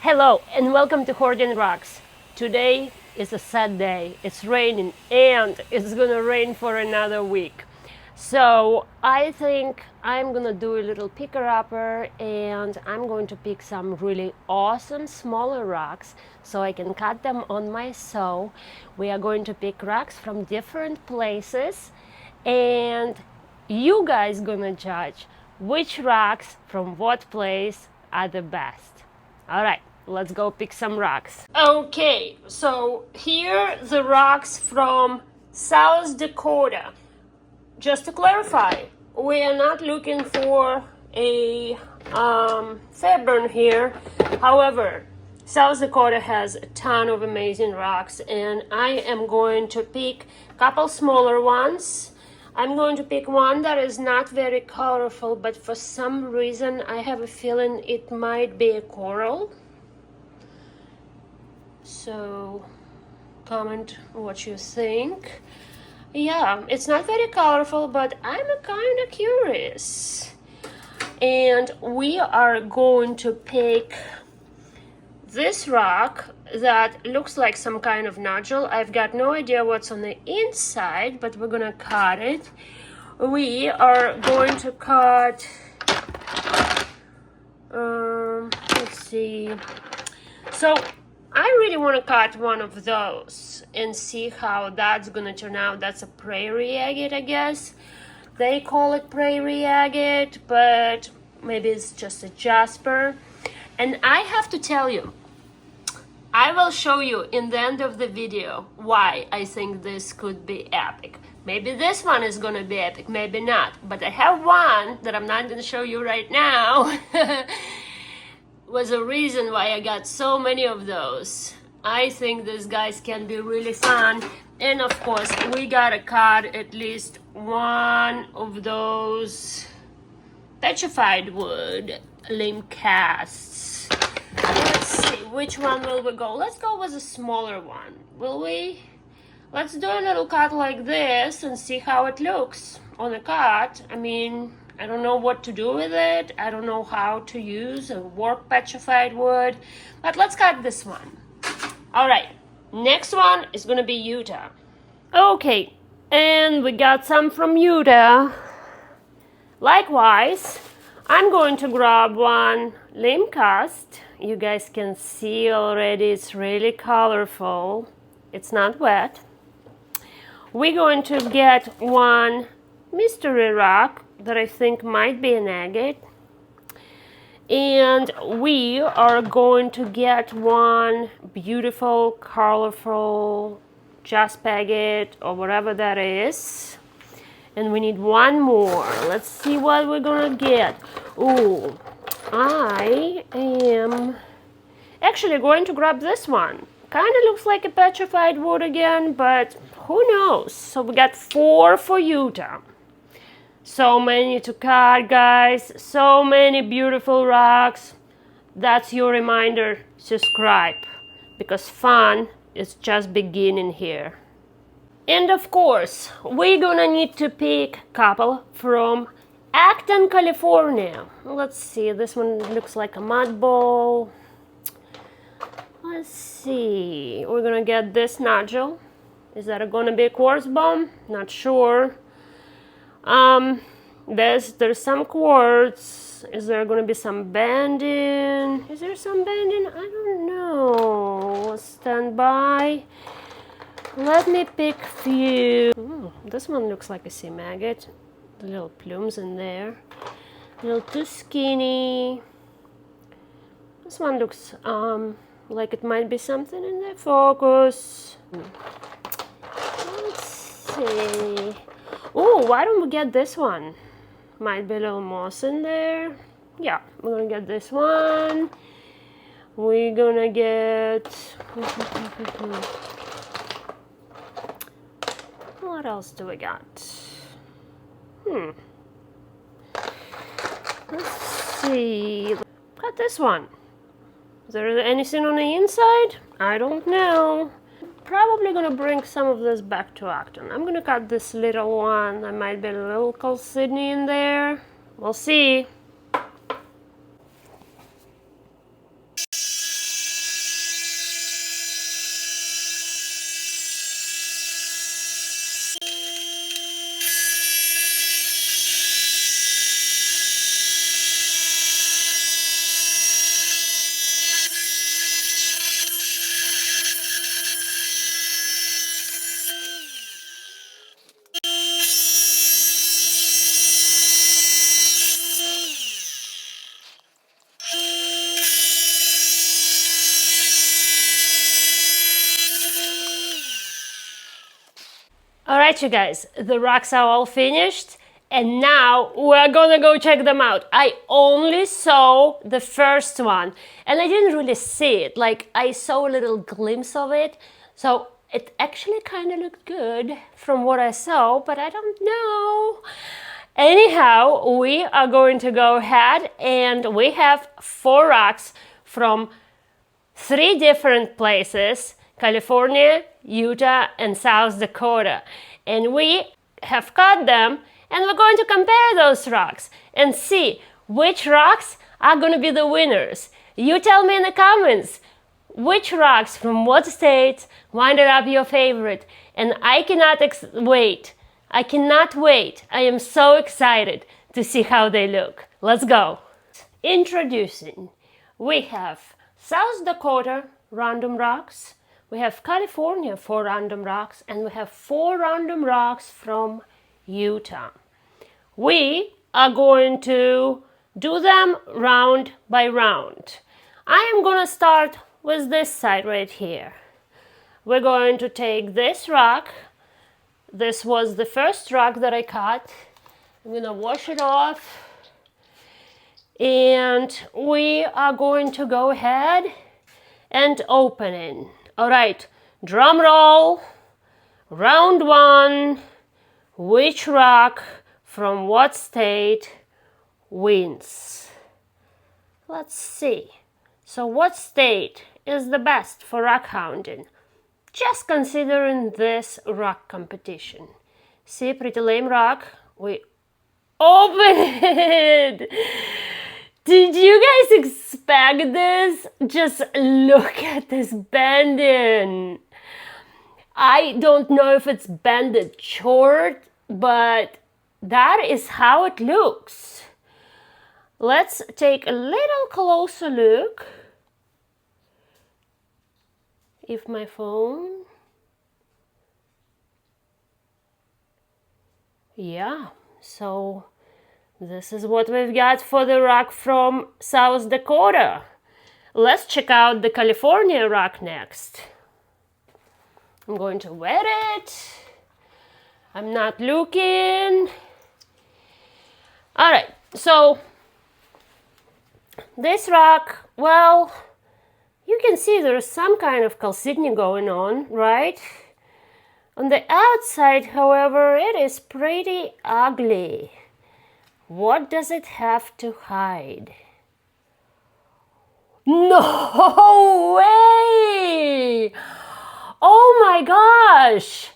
Hello and welcome to Hoarding Rocks. Today is a sad day. It's raining and it's gonna rain for another week. So I think I'm gonna do a little picker-upper and I'm going to pick some really awesome smaller rocks so I can cut them on my saw. We are going to pick rocks from different places and you guys gonna judge which rocks from what place are the best. All right, let's go pick some rocks. Okay, so here the rocks from South Dakota. Just to clarify, we are not looking for a Fairburn here. However, South Dakota has a ton of amazing rocks and I am going to pick a couple smaller ones. I'm going to pick one that is not very colorful, but for some reason I have a feeling it might be a coral. So comment what you think. Yeah, it's not very colorful, but I'm kind of curious. And we are going to pick this rock that looks like some kind of nodule. I've got no idea what's on the inside, but we're gonna cut it. We are going to cut, let's see. So I really want to cut one of those and see how that's gonna turn out. That's a prairie agate, I guess. They call it prairie agate, but maybe it's just a jasper. And I have to tell you, I will show you in the end of the video why I think this could be epic. Maybe this one is gonna be epic, maybe not. But I have one that I'm not gonna show you right now. Was a reason why I got so many of those. I think these guys can be really fun. And of course, we gotta cut at least one of those petrified wood limb casts. Let's see, which one will we go? Let's go with a smaller one, will we? Let's do a little cut like this and see how it looks on a cut. I mean, I don't know what to do with it. I don't know how to use a work petrified wood, but let's cut this one. All right, next one is gonna be Utah. Okay, and we got some from Utah. Likewise, I'm going to grab one limb cast. You guys can see already it's really colorful. It's not wet. We're going to get one mystery rock that I think might be an agate. And we are going to get one beautiful, colorful jasper agate or whatever that is. And we need one more. Let's see what we're gonna get. Ooh, I am actually going to grab this one. Kind of looks like a petrified wood again, but who knows? So we got 4 for Utah. So many to cut, guys. So many beautiful rocks. That's your reminder. Subscribe, because fun is just beginning here. And of course, we're gonna need to pick a couple from Acton, California. Let's see, this one looks like a mud ball. Let's see, we're gonna get this nodule. Is that gonna be a quartz bomb? Not sure. There's some quartz. Is there gonna be some banding? Is there some banding? I don't know. Stand by. Let me pick a few. Ooh, this one looks like a sea maggot. The little plumes in there. A little too skinny. This one looks like it might be something in the focus. Let's see. Oh, why don't we get this one? Might be a little moss in there. Yeah, we're gonna get this one. We're gonna get... What else do we got? Let's see. Got this one. Is there anything on the inside? I don't know. Probably gonna bring some of this back to Acton. I'm gonna cut this little one. There might be a little chalcedony in there. We'll see. All right, you guys, the rocks are all finished, and now we're gonna go check them out. I only saw the first one, and I didn't really see it. Like, I saw a little glimpse of it, so it actually kind of looked good from what I saw, but I don't know. Anyhow, we are going to go ahead, and we have 4 rocks from 3 different places: California, Utah, and South Dakota. And we have caught them, and we're going to compare those rocks and see which rocks are going to be the winners. You tell me in the comments which rocks from what states winded up your favorite. And I cannot wait. I cannot wait. I am so excited to see how they look. Let's go. Introducing, we have South Dakota random rocks, we have California 4 random rocks, and we have 4 random rocks from Utah. We are going to do them round by round. I am going to start with this side right here. We're going to take this rock. This was the first rock that I caught. I'm going to wash it off. And we are going to go ahead and open it. All right, drum roll. Round 1. Which rock from what state wins? Let's see. So what state is the best for rock hounding? Just considering this rock competition. See, pretty lame rock. We open it. Did you guys expect this? Just look at this bending. I don't know if it's bended short, but that is how it looks. Let's take a little closer look. If my phone... Yeah, so... this is what we've got for the rock from South Dakota. Let's check out the California rock next. I'm going to wet it. I'm not looking. All right, so this rock, well, you can see there's some kind of calcitony going on, right? On the outside, however, it is pretty ugly. What does it have to hide? No way! Oh my gosh!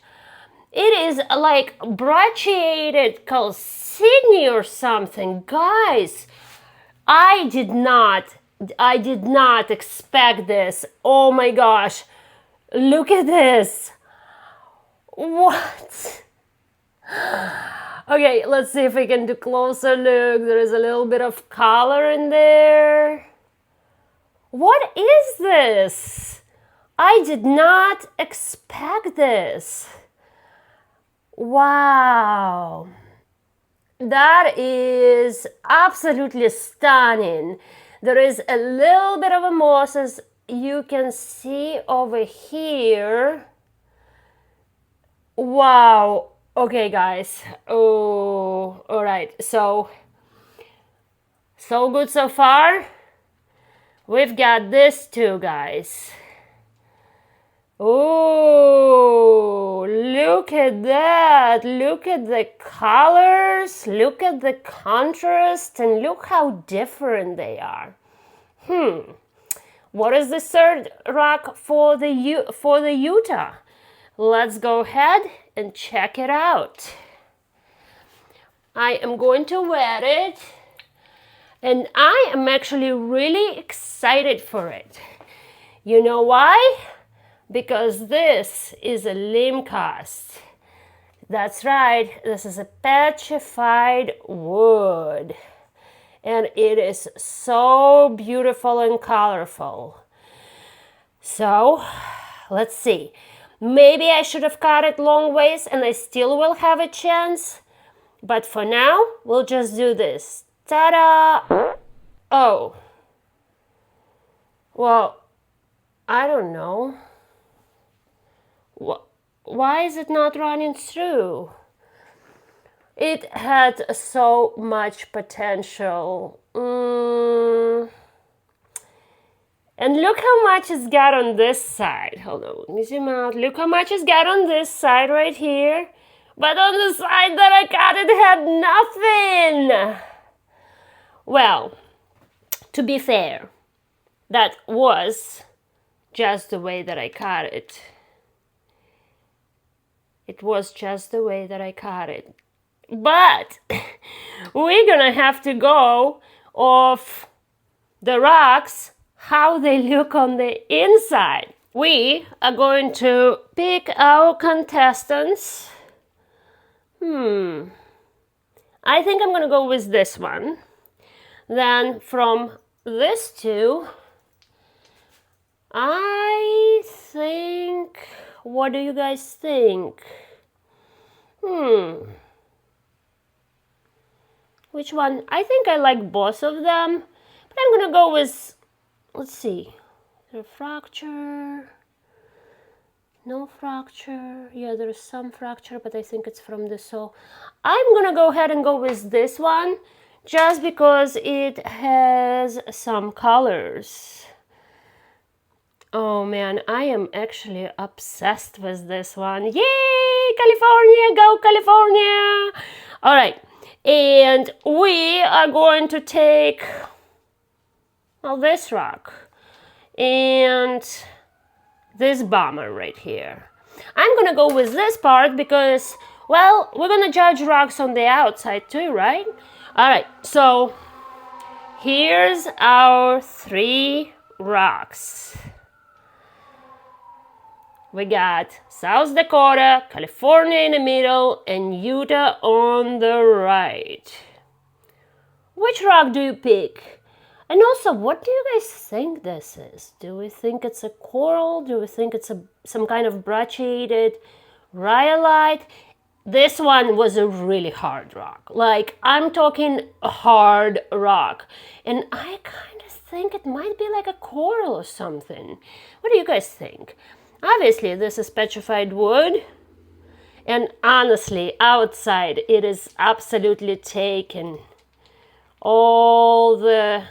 It is like brachiated calcitony or something. Guys, I did not expect this. Oh my gosh. Look at this. What? Okay, let's see if we can do closer look. There is a little bit of color in there. What is this? I did not expect this. Wow. That is absolutely stunning. There is a little bit of a moss, as you can see over here. Wow. Okay, guys. Oh, all right. So good so far. We've got this too, guys. Oh, look at that. Look at the colors. Look at the contrast, and look how different they are. What is the third rock for the Utah? Let's go ahead and check it out. I am going to wet it, and I am actually really excited for it. You know why? Because this is a limb cast. That's right, this is a petrified wood. And it is so beautiful and colorful. So, let's see. Maybe I should have cut it long ways and I still will have a chance. But for now, we'll just do this. Ta-da! Oh. Well, I don't know. why is it not running through? It had so much potential. And look how much it's got on this side. Hold on, let me zoom out. Look how much it's got on this side right here. But on the side that I cut it had nothing. Well, to be fair, that was just the way that I cut it. It was just the way that I cut it. But we're gonna have to go off the rocks how they look on the inside. We are going to pick our contestants. I think I'm gonna go with this one. Then from this two, I think, what do you guys think? Which one? I think I like both of them, but I'm gonna go with, let's see, is there a fracture? No fracture. Yeah, there's some fracture, but I think it's from the saw. I'm gonna go ahead and go with this one, just because it has some colors. Oh man, I am actually obsessed with this one. Yay, California, go California! All right, and we are going to take, well, this rock and this bomber right here. I'm gonna go with this part because, well, we're gonna judge rocks on the outside too, right? All right, so here's our 3 rocks. We got South Dakota, California in the middle, and Utah on the right. Which rock do you pick? And also, what do you guys think this is? Do we think it's a coral? Do we think it's some kind of brachiated rhyolite? This one was a really hard rock. Like, I'm talking a hard rock. And I kind of think it might be like a coral or something. What do you guys think? Obviously, this is petrified wood, and honestly, outside it is absolutely taken. All the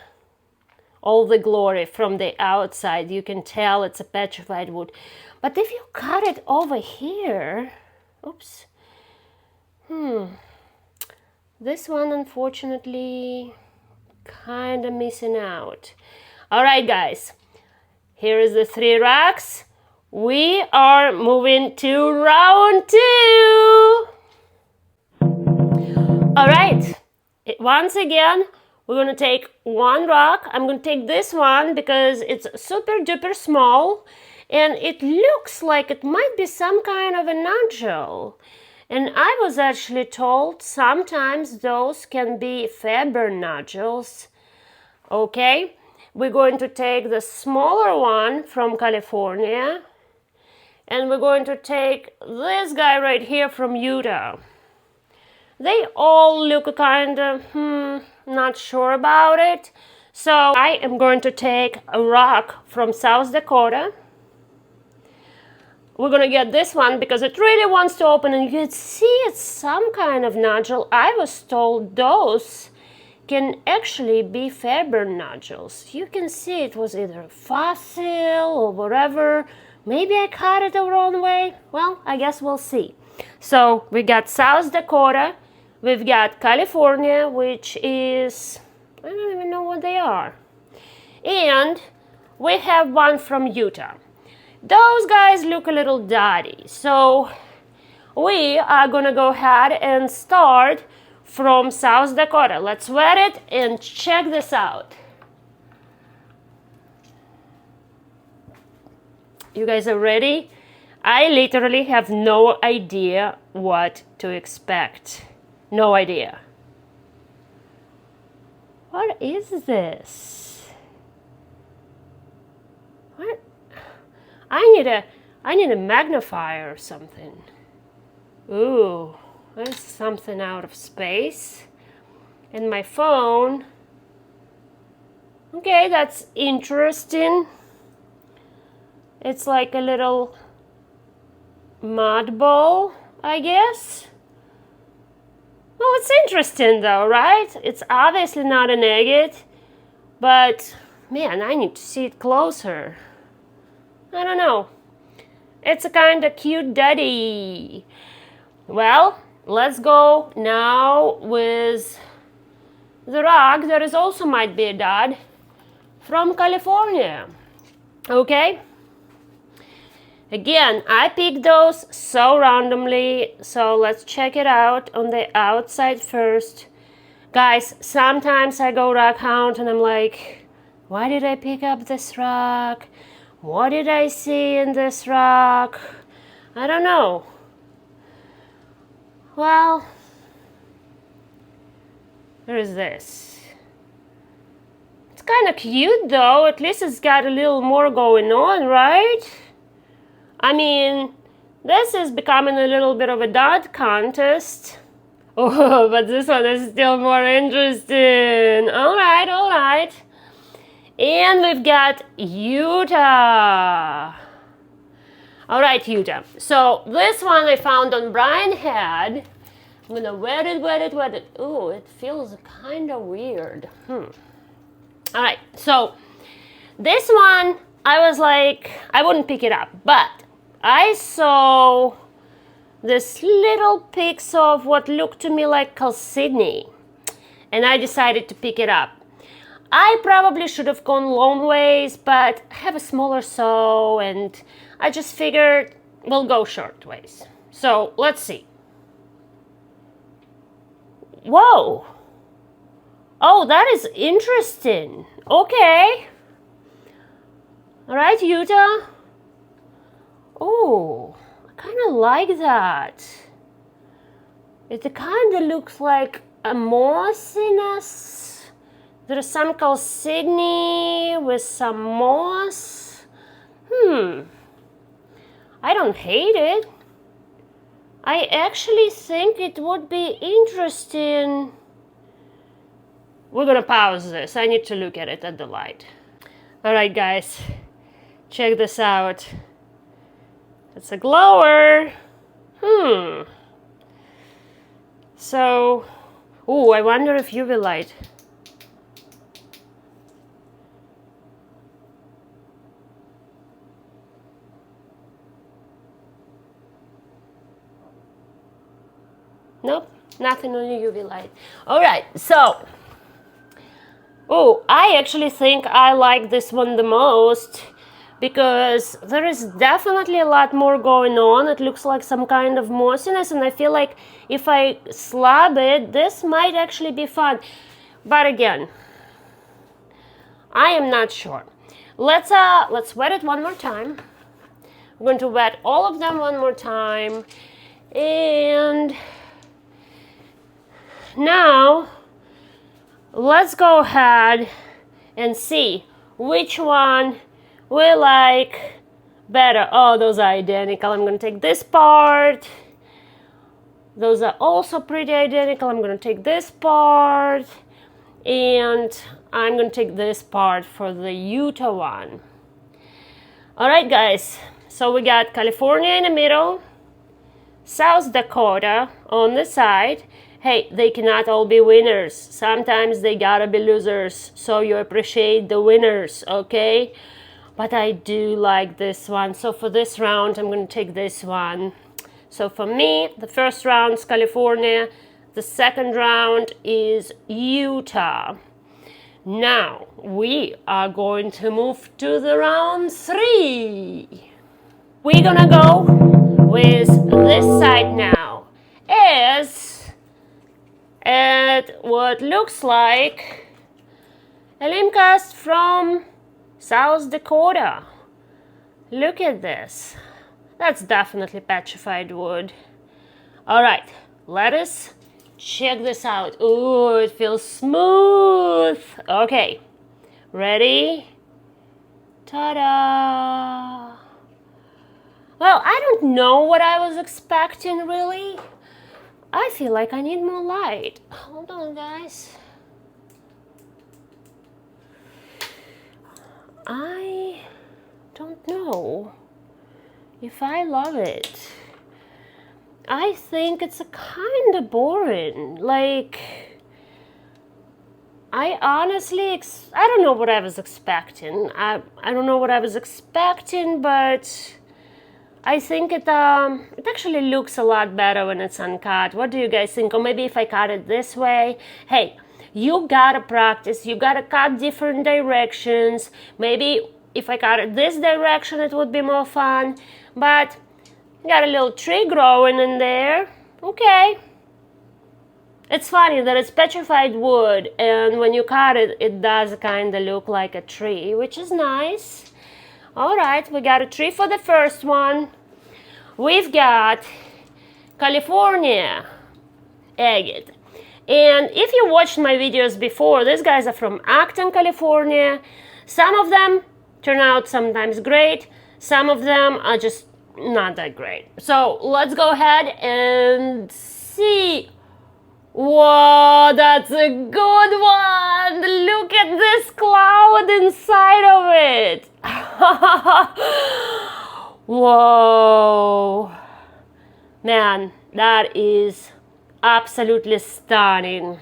glory from the outside. You can tell it's a petrified wood. But if you cut it over here, oops. This one, unfortunately, kind of missing out. All right, guys. Here is the 3 rocks. We are moving to round 2. All right, once again, we're gonna take 1 rock. I'm gonna take this one because it's super duper small and it looks like it might be some kind of a nodule. And I was actually told sometimes those can be fiber nodules. Okay, we're going to take the smaller one from California. And we're going to take this guy right here from Utah. They all look kind of, not sure about it. So I am going to take a rock from South Dakota. We're going to get this one because it really wants to open. And you can see it's some kind of nodule. I was told those can actually be fiber nodules. You can see it was either a fossil or whatever. Maybe I cut it the wrong way. Well, I guess we'll see. So we got South Dakota. We've got California, which is, I don't even know what they are. And we have one from Utah. Those guys look a little dotty. So we are gonna go ahead and start from South Dakota. Let's wet it and check this out. You guys are ready? I literally have no idea what to expect. No idea. What is this? What? I need a magnifier or something. Ooh, there's something out of space. And my phone. Okay, that's interesting. It's like a little mud ball, I guess. Well, it's interesting though, right? It's obviously not an agate, but man, I need to see it closer. I don't know. It's a kind of cute daddy. Well, let's go now with the rock that is also might be a dad from California. Okay? Again, I picked those so randomly, so let's check it out on the outside first. Guys, sometimes I go rock hound and I'm like, why did I pick up this rock? What did I see in this rock? I don't know. Well, there is this. It's kind of cute though, at least it's got a little more going on, right? I mean, this is becoming a little bit of a dot contest. Oh, but this one is still more interesting. All right. And we've got Utah. All right, Utah. So this one I found on Brian Head. I'm gonna wet it. Oh, it feels kind of weird. All right, so this one, I was like, I wouldn't pick it up, but I saw this little pics of what looked to me like chalcedony, and I decided to pick it up. I probably should have gone long ways, but I have a smaller saw, and I just figured we'll go short ways. So let's see. Whoa! Oh, that is interesting. Okay. All right, Utah. Oh, I kind of like that. It kind of looks like a mossiness. There's some chalcedony with some moss. I don't hate it. I actually think it would be interesting. We're gonna pause this. I need to look at it at the light. All right, guys, check this out. It's a glower. So, ooh, I wonder if UV light. Nope, nothing on the UV light. All right, so, oh, I actually think I like this one the most because there is definitely a lot more going on. It looks like some kind of mossiness, and I feel like if I slab it, this might actually be fun. But again, I am not sure. Let's wet it one more time. I'm going to wet all of them one more time, and now let's go ahead and see which one we like better. Oh, those are identical. I'm going to take this part. Those are also pretty identical. I'm going to take this part, and I'm going to take this part for the Utah one. All right, guys. So we got California in the middle, South Dakota on the side. Hey, they cannot all be winners. Sometimes they gotta be losers, so you appreciate the winners, okay? But I do like this one. So for this round, I'm gonna take this one. So for me, the first round is California. The second round is Utah. Now, we are going to move to the round 3. We're gonna go with this side now. At what looks like a limcast from South Dakota. Look at this. That's definitely petrified wood. All right, let us check this out. Ooh, it feels smooth. Okay, ready? Ta-da! Well, I don't know what I was expecting, really. I feel like I need more light. Hold on, guys. I don't know if I love it. I think it's a kind of boring. Like, I honestly, I don't know what I was expecting. I don't know what I was expecting, but I think it actually looks a lot better when it's uncut. What do you guys think? Or maybe if I cut it this way. Hey, you gotta practice. You gotta cut different directions. Maybe if I cut it this direction, it would be more fun. But you got a little tree growing in there. Okay. It's funny that it's petrified wood, and when you cut it, it does kind of look like a tree, which is nice. All right, we got a tree for the first one. We've got California agate. And if you watched my videos before, these guys are from Acton, California. Some of them turn out sometimes great. Some of them are just not that great. So let's go ahead and see. Whoa, that's a good one! Look at this cloud inside of it! Whoa! Man, that is absolutely stunning.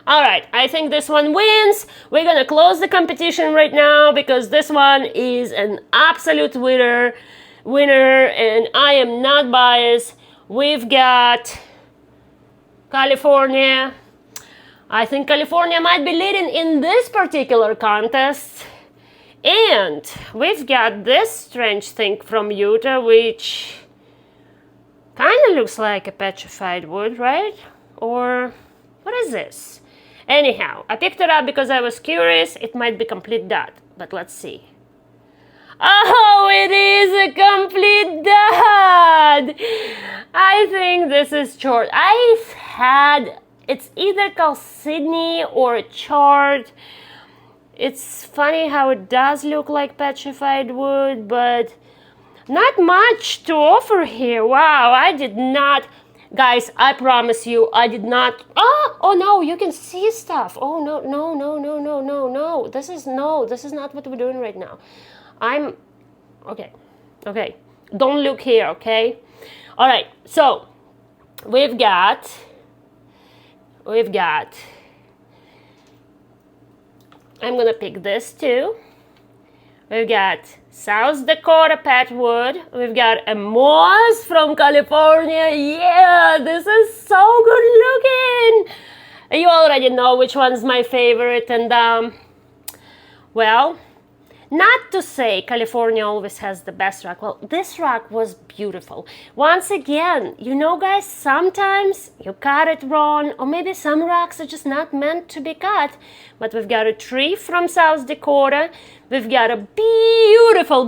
Alright, I think this one wins. We're gonna close the competition right now because this one is an absolute winner, and I am not biased. We've got California. I think California might be leading in this particular contest. And we've got this strange thing from Utah, which kind of looks like a petrified wood, right? Or what is this? Anyhow, I picked it up because I was curious. It might be complete dot, but let's see. Oh, it is a complete dot! I think this is short. It's either chalcedony or a chart. It's funny how it does look like petrified wood, but not much to offer here. Wow, I did not, guys, I promise you, I did not. Oh no, you can see stuff. Oh no. This is not what we're doing right now. Okay. Don't look here, okay? All right, so we've got, I'm gonna pick this too. We've got South Dakota Petwood. We've got a moss from California. Yeah, this is so good looking. You already know which one's my favorite, and well, not to say California always has the best rock. Well, this rock was beautiful. Once again, you know, guys, sometimes you cut it wrong, or maybe some rocks are just not meant to be cut. But we've got a tree from South Dakota. We've got a beautiful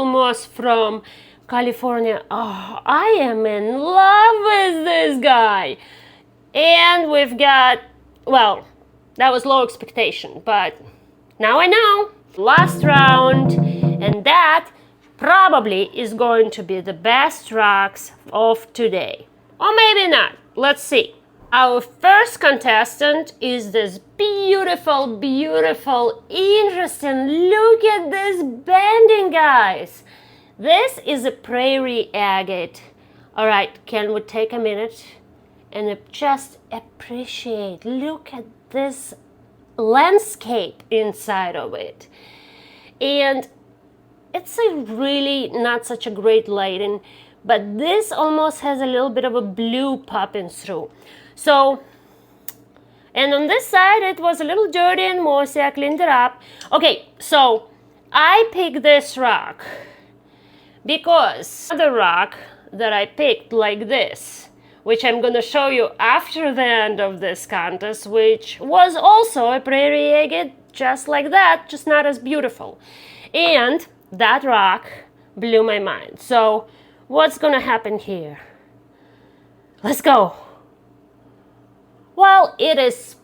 moss from California. Oh, I am in love with this guy. And we've got, well, that was low expectation, but now I know. Last round, and that probably is going to be the best rocks of today. Or maybe not. Let's see. Our first contestant is this beautiful, interesting. Look at this bending, guys. This is a prairie agate. All right, can we take a minute and just appreciate? Look at this landscape inside of it, and it's a really not such a great lighting, but this almost has a little bit of a blue popping through. So, and on this side it was a little dirty and mossy. I cleaned it up. Okay, so I picked this rock because the rock that I picked like this, which I'm going to show you after the end of this contest, which was also a prairie agate, just like that, just not as beautiful. And that rock blew my mind. So what's going to happen here? Let's go. Well, it is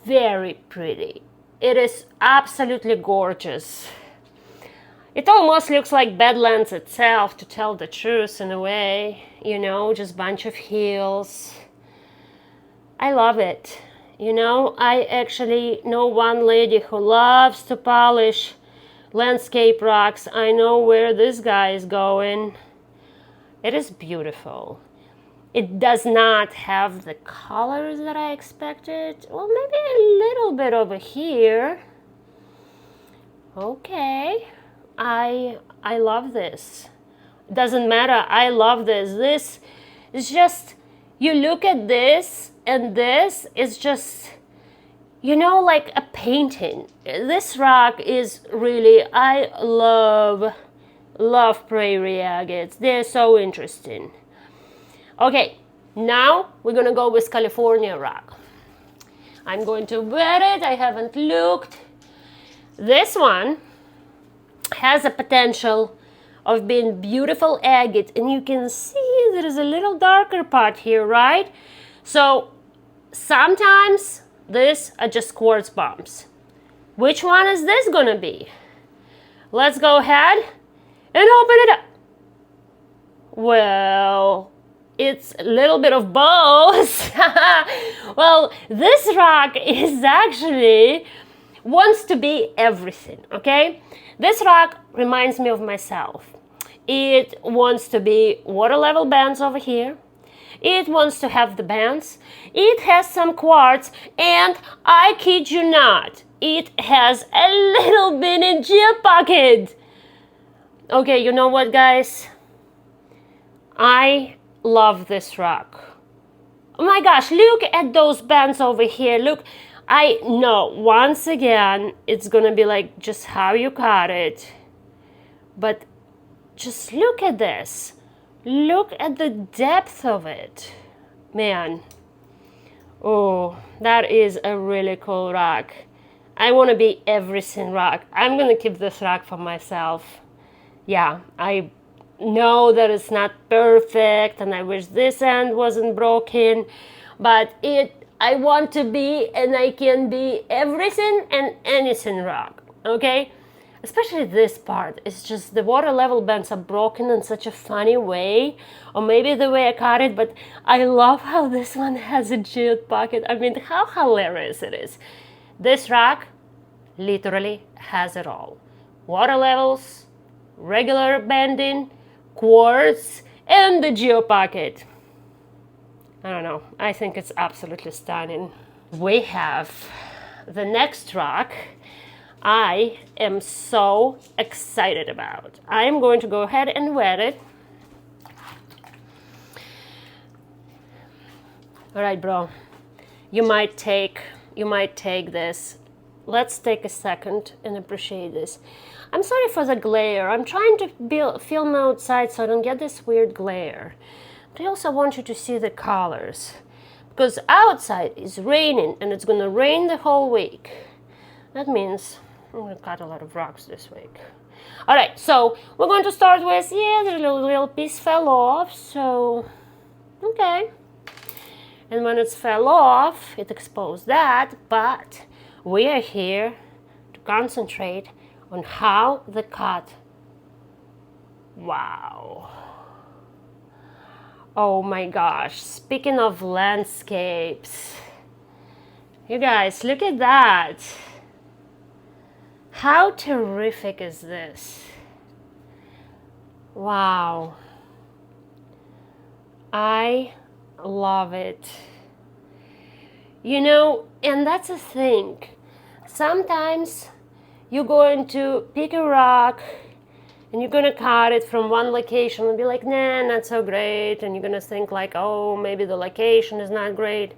very pretty. It is absolutely gorgeous. It almost looks like Badlands itself, to tell the truth, in a way. You know, just bunch of hills. I love it. You know, I actually know one lady who loves to polish landscape rocks. I know where this guy is going. It is beautiful. It does not have the colors that I expected. Well, maybe a little bit over here. Okay, I love this. Doesn't matter, I love this. This is just, you look at this and this is just, you know, like a painting. This rock is really, I love prairie agates. They're so interesting. Okay, now we're gonna go with California rock. I'm going to wet it, I haven't looked. This one has a potential of being beautiful agate, and you can see there is a little darker part here, right? So sometimes these are just quartz bombs. Which one is this gonna be? Let's go ahead and open it up. Well, it's a little bit of both. Well, this rock is actually wants to be everything, okay? This rock reminds me of myself. It wants to be water level bands over here. It wants to have the bands. It has some quartz, and I kid you not, it has a little bit in geo pocket. Okay, you know what, guys? I love this rock. Oh my gosh, look at those bands over here. Look, I know, once again, it's gonna be like just how you cut it. But just look at this. Look at the depth of it. Man. Oh, that is a really cool rock. I want to be everything rock. I'm gonna keep this rock for myself. Yeah, I know that it's not perfect and I wish this end wasn't broken, but I want to be, and I can be everything and anything rock, okay? Especially this part. It's just the water level bands are broken in such a funny way, or maybe the way I cut it, but I love how this one has a jute pocket. I mean, how hilarious it is. This rock literally has it all. Water levels, regular bending, quartz, and the geo pocket. I don't know. I think it's absolutely stunning. We have the next rock I am so excited about. I am going to go ahead and wet it. All right, bro. You might take this. Let's take a second and appreciate this. I'm sorry for the glare. I'm trying to film outside so I don't get this weird glare. But I also want you to see the colors, because outside is raining and it's gonna rain the whole week. That means I'm gonna cut a lot of rocks this week. All right, so we're going to start with, yeah, the little piece fell off, so, okay. And when it fell off, it exposed that, but we are here to concentrate on how the cut, wow. Oh my gosh, speaking of landscapes, you guys, look at that. How terrific is this? Wow. I love it. You know, and that's a thing. Sometimes you're going to pick a rock and you're gonna cut it from one location and be like, nah, not so great. And you're gonna think like, oh, maybe the location is not great.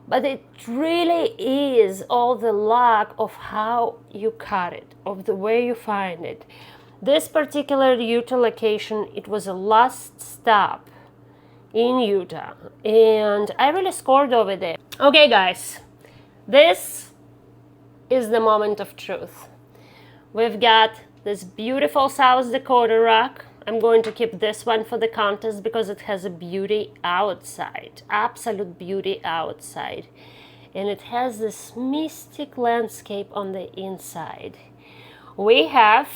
But it really is all the luck of how you cut it, of the way you find it. This particular Utah location, it was a last stop in Utah. And I really scored over there. Okay, guys, this is the moment of truth. We've got this beautiful South Dakota rock. I'm going to keep this one for the contest because it has a beauty outside, absolute beauty outside. And it has this mystic landscape on the inside. We have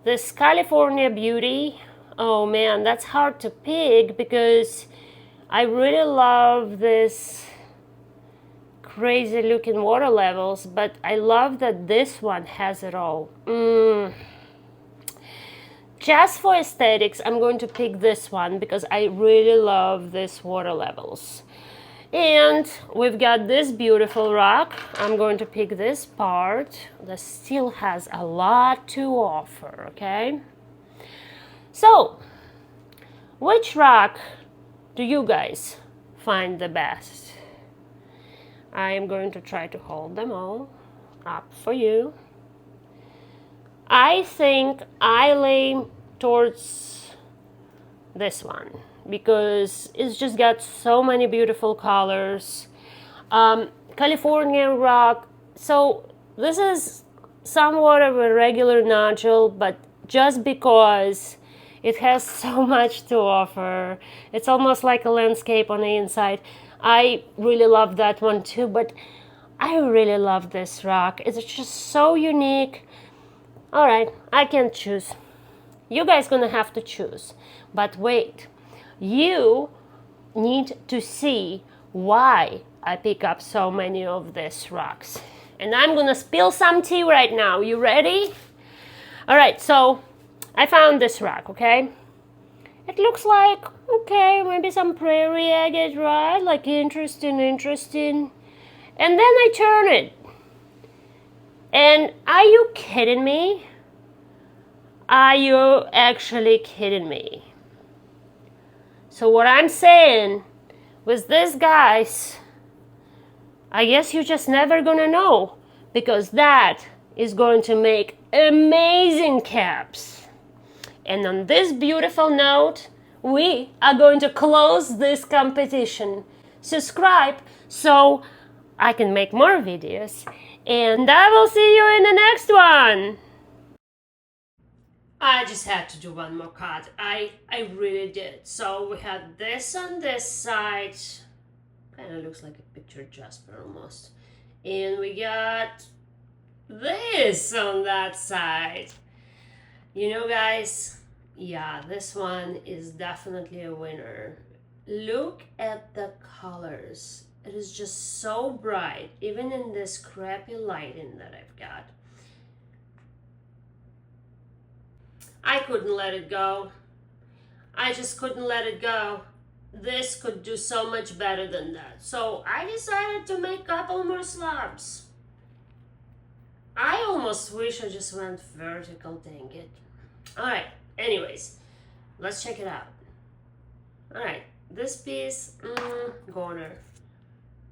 this California beauty. Oh man, that's hard to pick because I really love this crazy looking water levels, but I love that this one has it all. just for aesthetics, I'm going to pick this one because I really love this water levels. And we've got this beautiful rock. I'm going to pick this part that still has a lot to offer, okay? So, which rock do you guys find the best? I am going to try to hold them all up for you. I think I lean towards this one because it's just got so many beautiful colors. California rock. So this is somewhat of a regular nodule, but just because it has so much to offer, it's almost like a landscape on the inside. I really love that one too, but I really love this rock. It's just so unique. All right, I can choose. You guys gonna have to choose. But wait, you need to see why I pick up so many of these rocks. And I'm gonna spill some tea right now. You ready? All right, so I found this rock, okay? It looks like, okay, maybe some prairie agate, right? Like interesting. And then I turn it. And are you kidding me? Are you actually kidding me? So what I'm saying with this, guys, I guess you're just never gonna know, because that is going to make amazing caps. And on this beautiful note, we are going to close this competition. Subscribe so I can make more videos, and I will see you in the next one. I just had to do one more cut. I really did. So we had this on this side. Kind of looks like a picture Jasper almost. And we got this on that side. You know, guys, yeah, this one is definitely a winner. Look at the colors. It is just so bright, even in this crappy lighting that I've got. I couldn't let it go. I just couldn't let it go. This could do so much better than that. So I decided to make a couple more slabs. I almost wish I just went vertical, dang it. Alright, anyways, let's check it out. Alright, this piece, goner.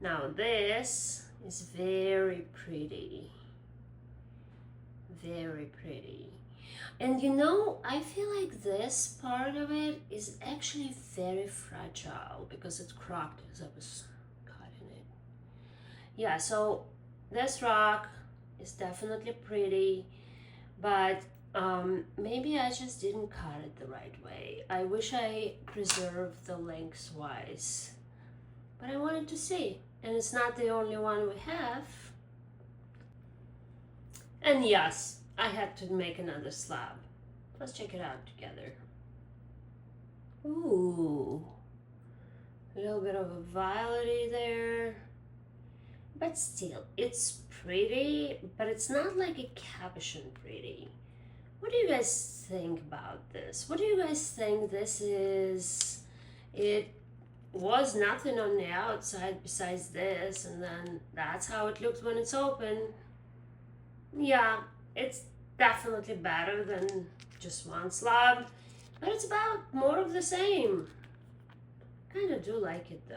Now this is very pretty. Very pretty. And you know, I feel like this part of it is actually very fragile because it cropped as I was cutting it. Yeah, so this rock is definitely pretty, but maybe I just didn't cut it the right way. I wish I preserved the lengthwise, but I wanted to see, and it's not the only one we have. And yes, I had to make another slab. Let's check it out together. Ooh, a little bit of a violet there. But still, it's pretty, but it's not like a capuchin pretty. What do you guys think about this? What do you guys think this is? It was nothing on the outside besides this, and then that's how it looks when it's open. Yeah, it's definitely better than just one slab, but it's about more of the same. Kind of do like it though.